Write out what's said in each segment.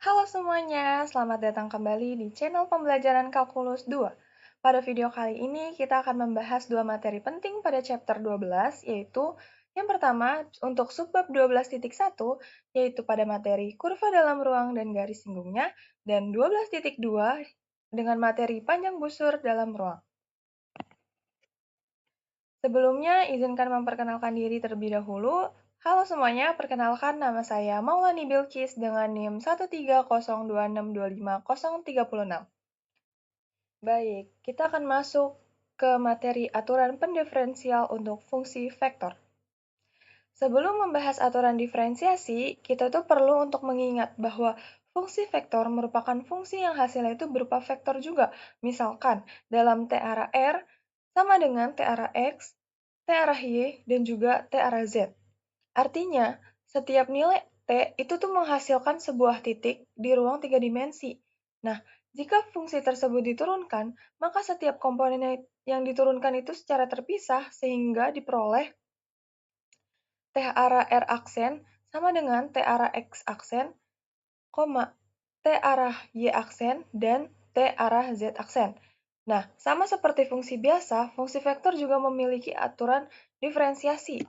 Halo semuanya, selamat datang kembali di channel pembelajaran Kalkulus 2. Pada video kali ini kita akan membahas dua materi penting pada chapter 12, yaitu yang pertama untuk subbab 12.1, yaitu pada materi kurva dalam ruang dan garis singgungnya, dan 12.2 dengan materi panjang busur dalam ruang. Sebelumnya, izinkan memperkenalkan diri terlebih dahulu. Halo semuanya, perkenalkan nama saya Maulani Bilqis dengan NIM 13026253036. Baik, kita akan masuk ke materi aturan pendiferensial untuk fungsi vektor. Sebelum membahas aturan diferensiasi, kita tuh perlu untuk mengingat bahwa fungsi vektor merupakan fungsi yang hasilnya itu berupa vektor juga. Misalkan, dalam T arah R sama dengan T arah X, T arah Y, dan juga T arah Z. Artinya, setiap nilai T itu tuh menghasilkan sebuah titik di ruang 3 dimensi. Nah, jika fungsi tersebut diturunkan, maka setiap komponen yang diturunkan itu secara terpisah sehingga diperoleh T arah R aksen sama dengan T arah X aksen, T arah Y aksen, dan T arah Z aksen. Nah, sama seperti fungsi biasa, fungsi vektor juga memiliki aturan diferensiasi.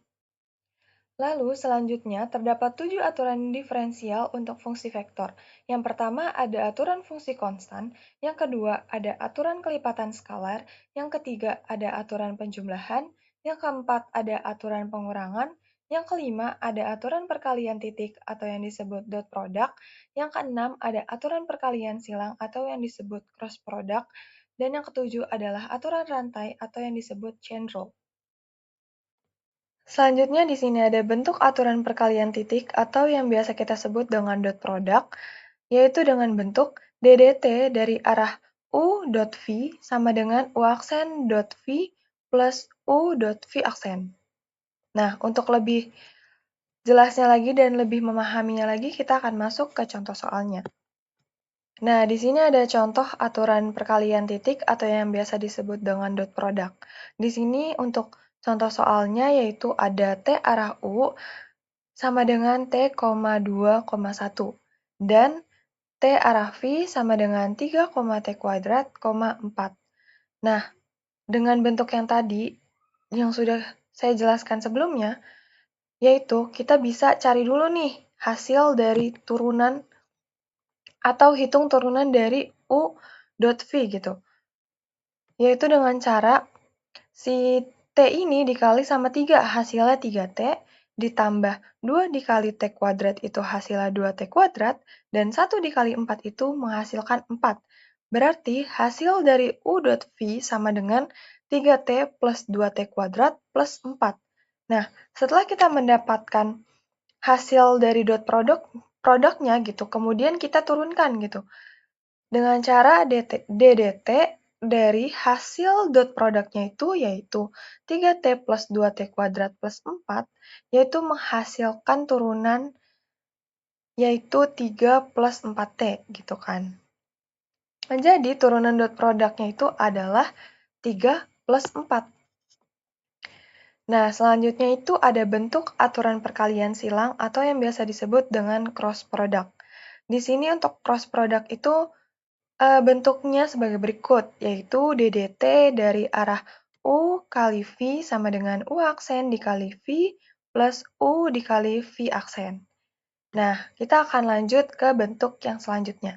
Lalu selanjutnya terdapat 7 aturan diferensial untuk fungsi vektor. Yang pertama ada aturan fungsi konstan, yang kedua ada aturan kelipatan skalar, yang ketiga ada aturan penjumlahan, yang keempat ada aturan pengurangan, yang kelima ada aturan perkalian titik atau yang disebut dot product, yang keenam ada aturan perkalian silang atau yang disebut cross product, dan yang ketujuh adalah aturan rantai atau yang disebut chain rule. Selanjutnya di sini ada bentuk aturan perkalian titik atau yang biasa kita sebut dengan dot product, yaitu dengan bentuk DDT dari arah U dot V sama dengan U aksen dot V plus U dot V aksen. Nah, untuk lebih jelasnya lagi dan lebih memahaminya lagi, kita akan masuk ke contoh soalnya. Nah, di sini ada contoh aturan perkalian titik atau yang biasa disebut dengan dot product. Di sini untuk contoh soalnya yaitu ada T arah U sama dengan T, 2,1 dan T arah V sama dengan 3, T kuadrat, 4. Nah, dengan bentuk yang tadi, yang sudah saya jelaskan sebelumnya, yaitu kita bisa cari dulu nih hasil dari turunan atau hitung turunan dari U dot V gitu. Yaitu dengan cara si T ini dikali sama 3, hasilnya 3T, ditambah 2 dikali T kuadrat itu hasilnya 2T kuadrat, dan 1 dikali 4 itu menghasilkan 4. Berarti hasil dari U dot V sama dengan 3T plus 2T kuadrat plus 4. Nah, setelah kita mendapatkan hasil dari dot produknya gitu, kemudian kita turunkan gitu. Dengan cara DDT dari hasil dot produknya itu yaitu 3T plus 2T kuadrat plus 4, yaitu menghasilkan turunan yaitu 3 plus 4T gitu kan. Jadi turunan dot produknya itu adalah 3 plus 4. Nah, selanjutnya itu ada bentuk aturan perkalian silang atau yang biasa disebut dengan cross product. Di sini untuk cross product itu bentuknya sebagai berikut, yaitu DDT dari arah U kali V sama dengan U aksen dikali V plus U dikali V aksen. Nah, kita akan lanjut ke bentuk yang selanjutnya.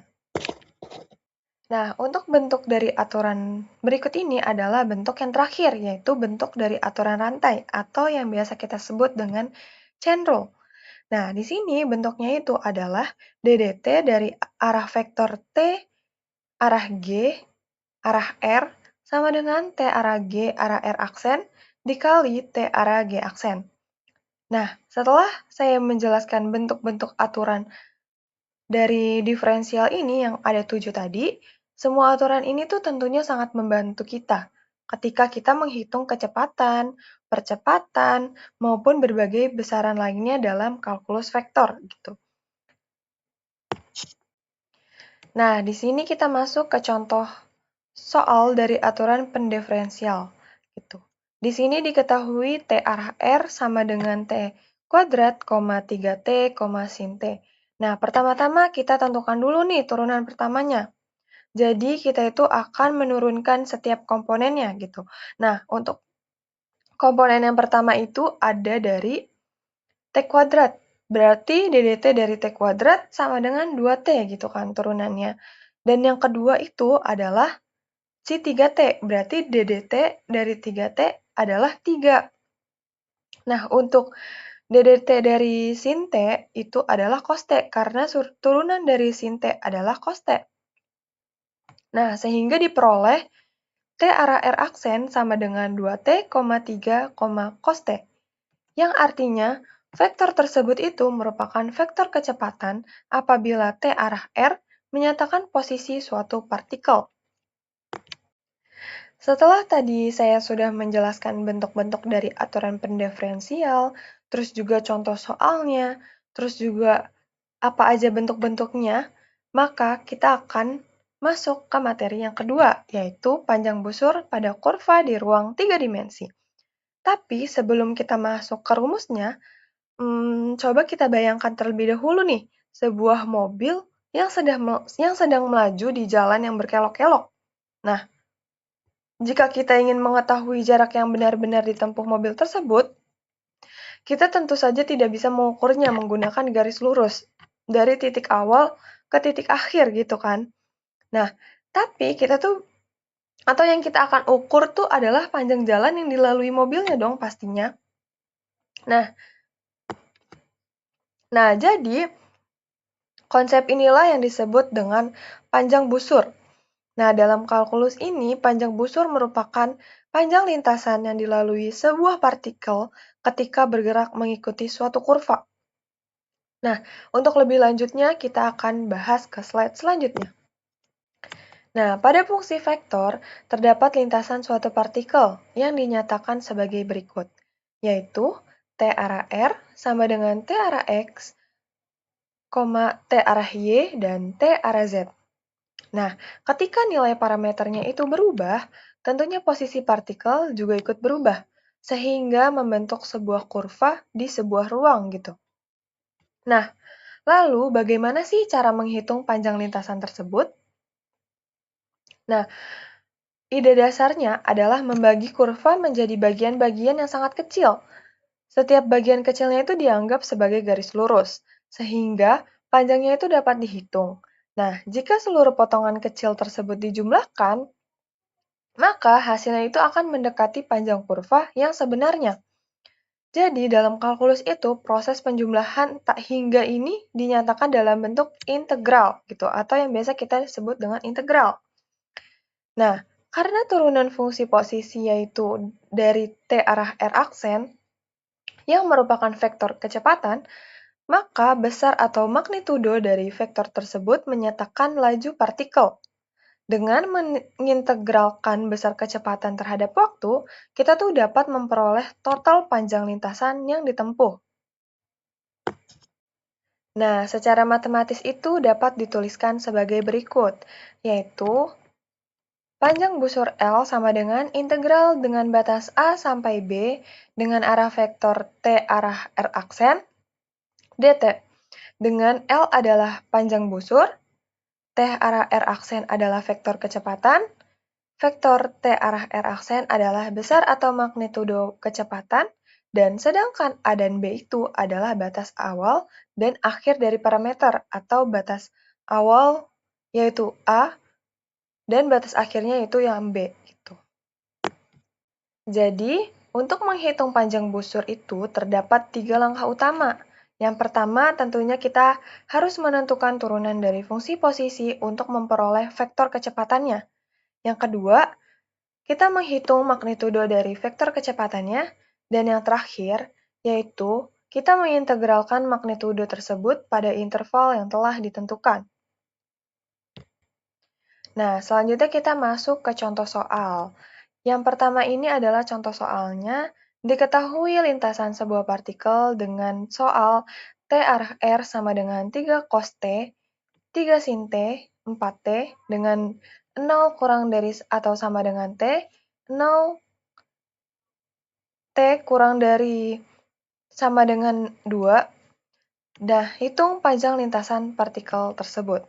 Nah, untuk bentuk dari aturan berikut ini adalah bentuk yang terakhir, yaitu bentuk dari aturan rantai atau yang biasa kita sebut dengan chain rule. Nah, di sini bentuknya itu adalah DDT dari arah vektor T, arah G, arah R, sama dengan T arah G, arah R aksen, dikali T arah G aksen. Nah, setelah saya menjelaskan bentuk-bentuk aturan dari diferensial ini yang ada 7 tadi, semua aturan ini tuh tentunya sangat membantu kita ketika kita menghitung kecepatan, percepatan, maupun berbagai besaran lainnya dalam kalkulus vektor gitu. Nah, di sini kita masuk ke contoh soal dari aturan pendiferensial gitu. Di sini diketahui T arah R sama dengan T kuadrat, 3T, sin T. Nah, pertama-tama kita tentukan dulu nih turunan pertamanya. Jadi, kita itu akan menurunkan setiap komponennya gitu. Nah, untuk komponen yang pertama itu ada dari T kuadrat. Berarti DDT dari T kuadrat sama dengan 2T gitu kan turunannya. Dan yang kedua itu adalah si 3T. Berarti DDT dari 3T adalah 3. Nah, untuk DDT dari sin T itu adalah cos T karena turunan dari sin T adalah cos T. Nah, sehingga diperoleh T arah R aksen sama dengan 2T, 3, cos T. Yang artinya, vektor tersebut itu merupakan vektor kecepatan apabila T arah R menyatakan posisi suatu partikel. Setelah tadi saya sudah menjelaskan bentuk-bentuk dari aturan pendiferensial, terus juga contoh soalnya, terus juga apa aja bentuk-bentuknya, maka kita akan masuk ke materi yang kedua, yaitu panjang busur pada kurva di ruang 3 dimensi. Tapi sebelum kita masuk ke rumusnya, coba kita bayangkan terlebih dahulu nih, sebuah mobil yang sedang melaju di jalan yang berkelok-kelok. Nah, jika kita ingin mengetahui jarak yang benar-benar ditempuh mobil tersebut, kita tentu saja tidak bisa mengukurnya menggunakan garis lurus dari titik awal ke titik akhir gitu kan. Nah, tapi atau yang kita akan ukur tuh adalah panjang jalan yang dilalui mobilnya dong pastinya. Nah, jadi konsep inilah yang disebut dengan panjang busur. Nah, dalam kalkulus ini, panjang busur merupakan panjang lintasan yang dilalui sebuah partikel ketika bergerak mengikuti suatu kurva. Nah, untuk lebih lanjutnya, kita akan bahas ke slide selanjutnya. Nah, pada fungsi vektor, terdapat lintasan suatu partikel yang dinyatakan sebagai berikut, yaitu T arah R sama dengan T arah X, T arah Y, dan T arah Z. Nah, ketika nilai parameternya itu berubah, tentunya posisi partikel juga ikut berubah, sehingga membentuk sebuah kurva di sebuah ruang gitu. Nah, lalu bagaimana sih cara menghitung panjang lintasan tersebut? Nah, ide dasarnya adalah membagi kurva menjadi bagian-bagian yang sangat kecil. Setiap bagian kecilnya itu dianggap sebagai garis lurus, sehingga panjangnya itu dapat dihitung. Nah, jika seluruh potongan kecil tersebut dijumlahkan, maka hasilnya itu akan mendekati panjang kurva yang sebenarnya. Jadi, dalam kalkulus itu, proses penjumlahan tak hingga ini dinyatakan dalam bentuk integral, gitu, atau yang biasa kita sebut dengan integral. Nah, karena turunan fungsi posisi yaitu dari T arah R aksen, yang merupakan vektor kecepatan, maka besar atau magnitudo dari vektor tersebut menyatakan laju partikel. Dengan mengintegralkan besar kecepatan terhadap waktu, kita tuh dapat memperoleh total panjang lintasan yang ditempuh. Nah, secara matematis itu dapat dituliskan sebagai berikut, yaitu panjang busur L sama dengan integral dengan batas A sampai B dengan arah vektor T arah R aksen, dt. Dengan L adalah panjang busur, T arah R aksen adalah vektor kecepatan, vektor T arah R aksen adalah besar atau magnitudo kecepatan, dan sedangkan A dan B itu adalah batas awal dan akhir dari parameter atau batas awal yaitu A dan batas akhirnya itu yang B. Gitu. Jadi, untuk menghitung panjang busur itu terdapat 3 langkah utama. Yang pertama, tentunya kita harus menentukan turunan dari fungsi posisi untuk memperoleh vektor kecepatannya. Yang kedua, kita menghitung magnitudo dari vektor kecepatannya, dan yang terakhir, yaitu kita mengintegralkan magnitudo tersebut pada interval yang telah ditentukan. Nah, selanjutnya kita masuk ke contoh soal. Yang pertama ini adalah contoh soalnya, diketahui lintasan sebuah partikel dengan soal T arah R sama dengan 3 cos T, 3 sin T, 4T, dengan 0 kurang dari atau sama dengan T, 0 T kurang dari sama dengan 2, Nah, hitung panjang lintasan partikel tersebut.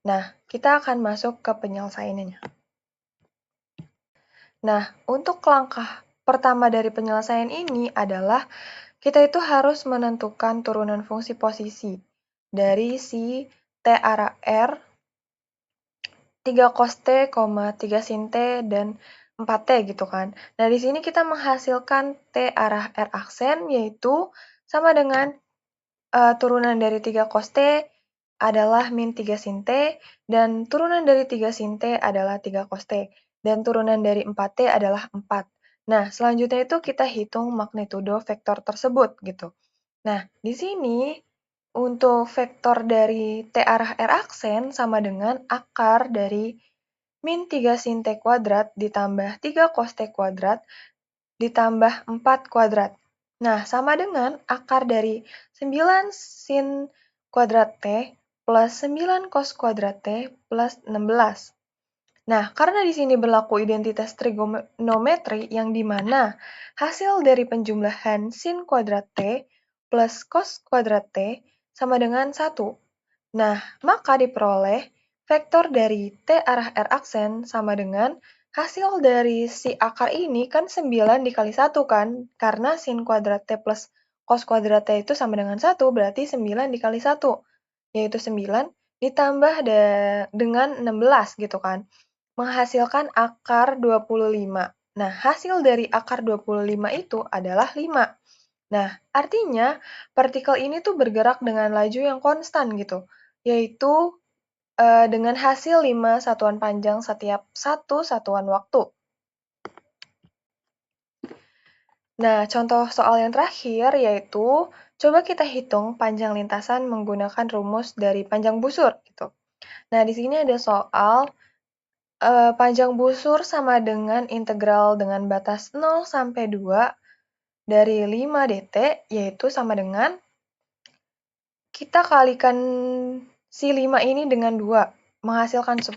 Nah, kita akan masuk ke penyelesaiannya. Nah, untuk langkah pertama dari penyelesaian ini adalah kita itu harus menentukan turunan fungsi posisi dari si T arah R, 3 cos T, 3 sin T, dan 4T gitu kan. Nah, di sini kita menghasilkan T arah R aksen, yaitu sama dengan turunan dari 3 cos T adalah min 3 sin T, dan turunan dari 3 sin T adalah 3 cos T, dan turunan dari 4T adalah 4. Nah, selanjutnya itu kita hitung magnitudo vektor tersebut gitu. Nah, di sini untuk vektor dari T arah R aksen sama dengan akar dari min 3 sin T kuadrat ditambah 3 cos T kuadrat ditambah 4 kuadrat. Nah, sama dengan akar dari 9 sin kuadrat T plus 9 cos kuadrat T plus 16. Nah, karena di sini berlaku identitas trigonometri yang dimana hasil dari penjumlahan sin kuadrat T plus cos kuadrat T sama dengan 1. Nah, maka diperoleh vektor dari T arah R aksen sama dengan hasil dari si akar ini kan 9 dikali 1 kan, karena sin kuadrat T plus cos kuadrat T itu sama dengan 1, berarti 9 dikali 1, yaitu 9 ditambah dengan 16 gitu kan, menghasilkan akar 25. Nah, hasil dari akar 25 itu adalah 5. Nah, artinya partikel ini tuh bergerak dengan laju yang konstan gitu, yaitu dengan hasil 5 satuan panjang setiap 1 satuan waktu. Nah, contoh soal yang terakhir yaitu coba kita hitung panjang lintasan menggunakan rumus dari panjang busur gitu. Nah, di sini ada soal panjang busur sama dengan integral dengan batas 0 sampai 2 dari 5 dt, yaitu sama dengan kita kalikan si 5 ini dengan 2, menghasilkan 10,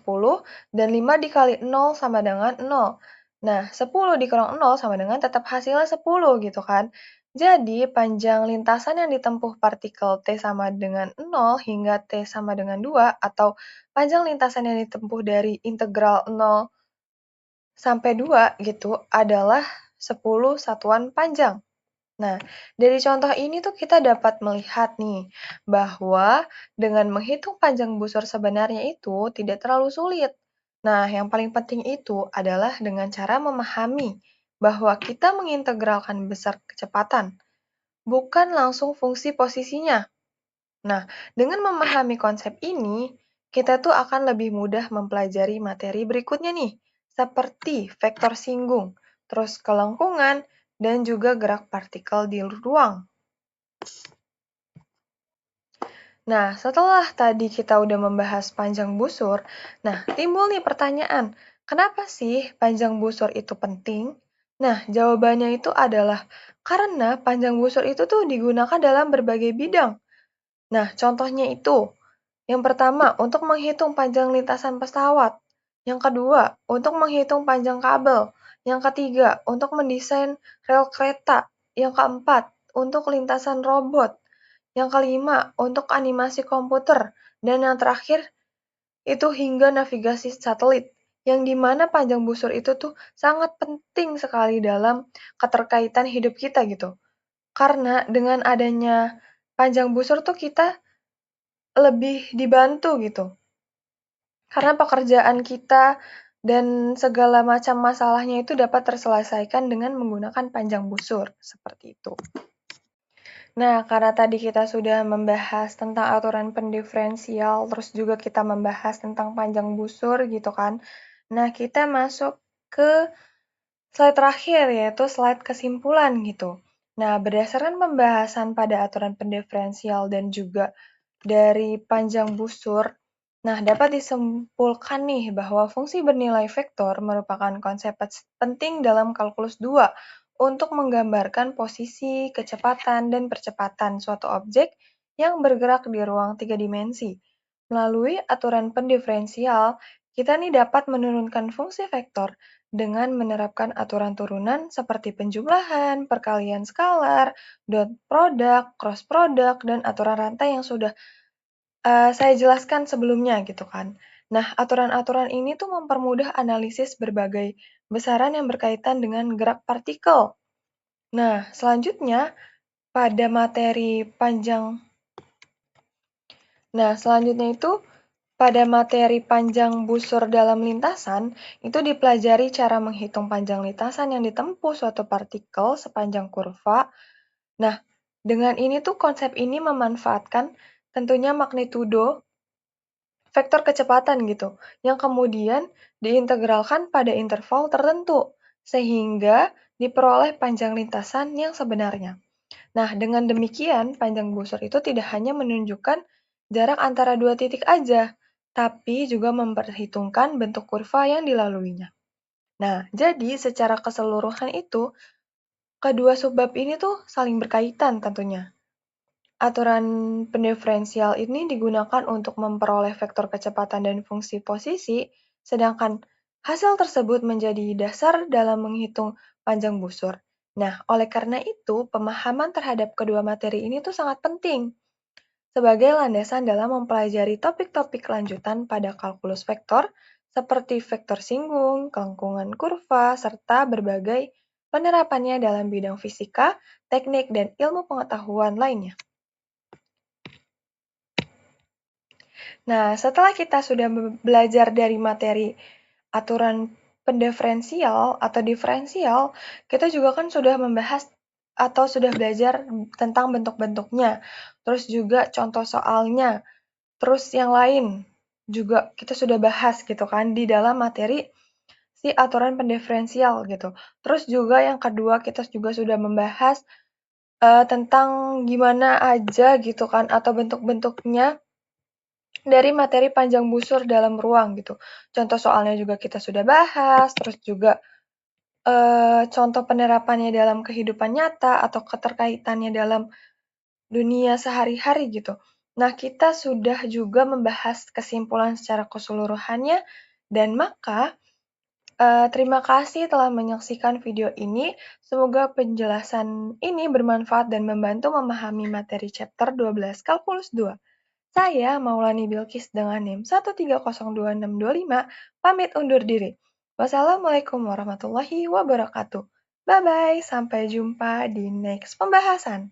dan 5 dikali 0 sama dengan 0. Nah, 10 dikurang 0 sama dengan tetap hasilnya 10 gitu kan. Jadi, panjang lintasan yang ditempuh partikel T sama dengan 0 hingga T sama dengan 2, atau panjang lintasan yang ditempuh dari integral 0 sampai 2 gitu adalah 10 satuan panjang. Nah, dari contoh ini tuh kita dapat melihat nih, bahwa dengan menghitung panjang busur sebenarnya itu tidak terlalu sulit. Nah, yang paling penting itu adalah dengan cara memahami bahwa kita mengintegralkan besar kecepatan, bukan langsung fungsi posisinya. Nah, dengan memahami konsep ini, kita tuh akan lebih mudah mempelajari materi berikutnya nih, seperti vektor singgung, terus kelengkungan, dan juga gerak partikel di ruang. Nah, setelah tadi kita udah membahas panjang busur, nah timbul nih pertanyaan, kenapa sih panjang busur itu penting? Nah, jawabannya itu adalah karena panjang busur itu tuh digunakan dalam berbagai bidang. Nah, contohnya itu, yang pertama, untuk menghitung panjang lintasan pesawat. Yang kedua, untuk menghitung panjang kabel. Yang ketiga, untuk mendesain rel kereta. Yang keempat, untuk lintasan robot. Yang kelima, untuk animasi komputer. Dan yang terakhir, itu hingga navigasi satelit. Yang dimana panjang busur itu tuh sangat penting sekali dalam keterkaitan hidup kita gitu. Karena dengan adanya panjang busur tuh kita lebih dibantu gitu. Karena pekerjaan kita dan segala macam masalahnya itu dapat terselesaikan dengan menggunakan panjang busur, seperti itu. Nah, karena tadi kita sudah membahas tentang aturan pendiferensial, terus juga kita membahas tentang panjang busur gitu kan. Nah, kita masuk ke slide terakhir, yaitu slide kesimpulan gitu. Nah, berdasarkan pembahasan pada aturan pendiferensial dan juga dari panjang busur, nah dapat disimpulkan nih bahwa fungsi bernilai vektor merupakan konsep penting dalam kalkulus 2 untuk menggambarkan posisi, kecepatan, dan percepatan suatu objek yang bergerak di ruang 3 dimensi. Melalui aturan pendiferensial, kita nih dapat menurunkan fungsi vektor dengan menerapkan aturan turunan seperti penjumlahan, perkalian skalar, dot product, cross product, dan aturan rantai yang sudah saya jelaskan sebelumnya gitu kan. Nah, aturan-aturan ini tuh mempermudah analisis berbagai besaran yang berkaitan dengan gerak partikel. Nah, selanjutnya pada materi panjang selanjutnya itu pada materi panjang busur dalam lintasan, itu dipelajari cara menghitung panjang lintasan yang ditempuh suatu partikel sepanjang kurva. Nah, dengan ini tuh konsep ini memanfaatkan tentunya magnitudo vektor kecepatan gitu, yang kemudian diintegralkan pada interval tertentu, sehingga diperoleh panjang lintasan yang sebenarnya. Nah, dengan demikian, panjang busur itu tidak hanya menunjukkan jarak antara dua titik aja, tapi juga memperhitungkan bentuk kurva yang dilaluinya. Nah, jadi secara keseluruhan itu, kedua subbab ini tuh saling berkaitan tentunya. Aturan pendiferensial ini digunakan untuk memperoleh vektor kecepatan dan fungsi posisi, sedangkan hasil tersebut menjadi dasar dalam menghitung panjang busur. Nah, oleh karena itu, pemahaman terhadap kedua materi ini tuh sangat penting sebagai landasan dalam mempelajari topik-topik lanjutan pada kalkulus vektor, seperti vektor singgung, kelengkungan kurva, serta berbagai penerapannya dalam bidang fisika, teknik, dan ilmu pengetahuan lainnya. Nah, setelah kita sudah belajar dari materi aturan pendiferensial atau diferensial, kita juga kan sudah membahas atau sudah belajar tentang bentuk-bentuknya, terus juga contoh soalnya, terus yang lain juga kita sudah bahas gitu kan di dalam materi si aturan pendiferensial gitu. Terus juga yang kedua kita juga sudah membahas tentang gimana aja gitu kan atau bentuk-bentuknya dari materi panjang busur dalam ruang gitu. Contoh soalnya juga kita sudah bahas, terus juga contoh penerapannya dalam kehidupan nyata atau keterkaitannya dalam dunia sehari-hari gitu. Nah, kita sudah juga membahas kesimpulan secara keseluruhannya dan maka terima kasih telah menyaksikan video ini. Semoga penjelasan ini bermanfaat dan membantu memahami materi chapter 12 Kalkulus 2. Saya Maulani Bilkis dengan NIM 1302625 pamit undur diri. Wassalamualaikum warahmatullahi wabarakatuh. Bye-bye, sampai jumpa di next pembahasan.